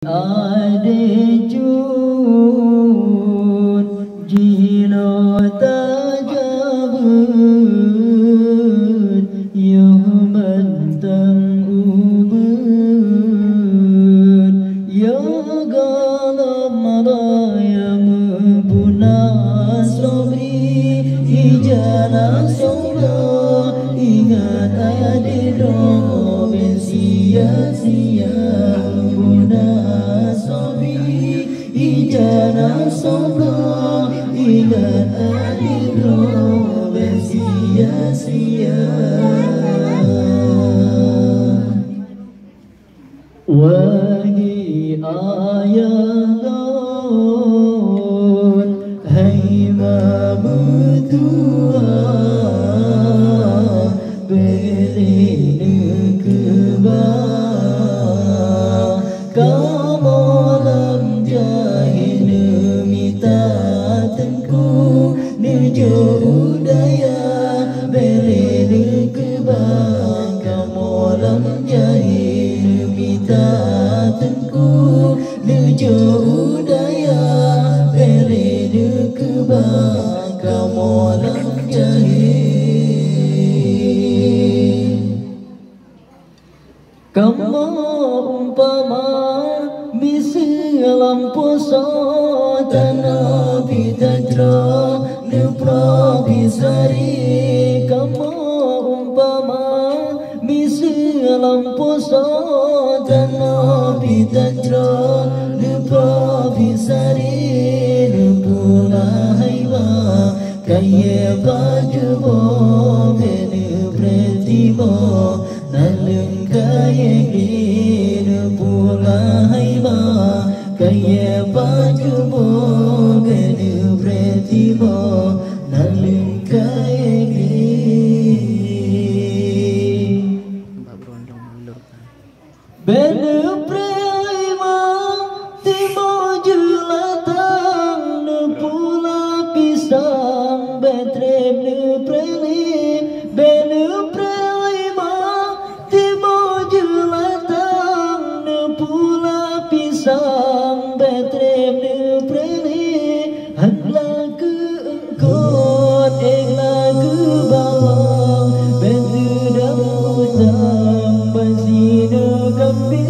adejun jino tajabun yuman tang ubun ya galam raya mubuna sobri ijana sobra ingat adedro sia-sia ijana sobra ingat adidro sia-sia. Wahai ayah gaun, hai mamutua belene kebah kamalam jahil mita tengku nuju udaya belene kebah kamalam jahil mita tengku nuju udaya belene kebah kamalam jahil. Kamu umpama misi lampu tanah bidadra lepra bisari. Kamu umpama misi lampu tanah bidadra lepra bisari. Lepula haiwa kaya baju bo benu pretibo nalung kaya gini pula haiba kaya baju bo gini pretibo nalung kaya gini benu prehaiba timo julatang nu pula pisang betrem nu preli benu prehaiba timo julatang nu pula pisang betrem nu preli hanla ke engkot engla ke bawang bentu dan utang basino gambi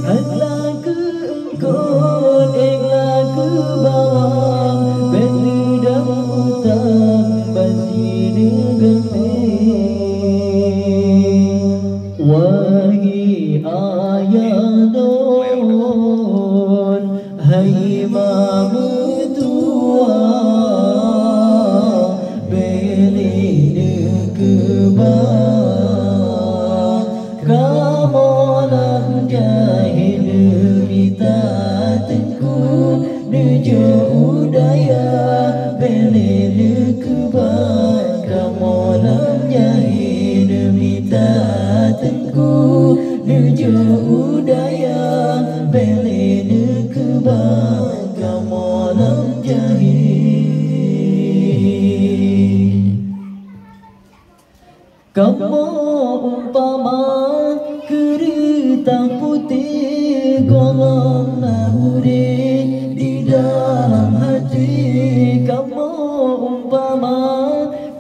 hanla ke engkot engla ke bawang bentu dan utang basino gambi. Wahai ayah don, hai mamutua belene kebah kamalam jahil mita tengku nuju udaya belene kebah kamalam jahil mita tengku nuju udaya belene kebah kamalam jahil. Kamu umpama kereta putih golong nahuri di dalam hati. Kamu umpama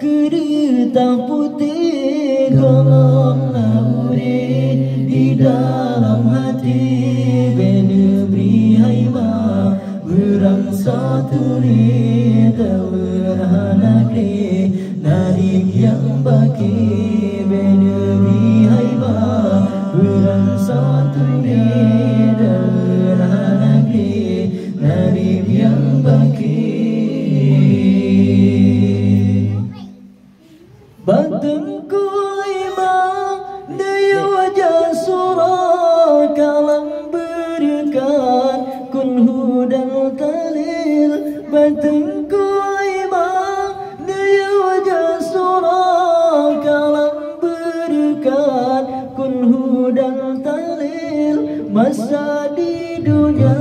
kereta putih golong nahuri di dalam hati. Benu beri haiba berang satu ni terhanakri narik yang baki. Benu beri haiba berang satu ni terhanakri narik yang baki. Batengku imam daya wajah surah kalam berikan kulhu dan talil. Batengku imam daya wajah surah kalam berikan kulhu dan talil. Masa di dunia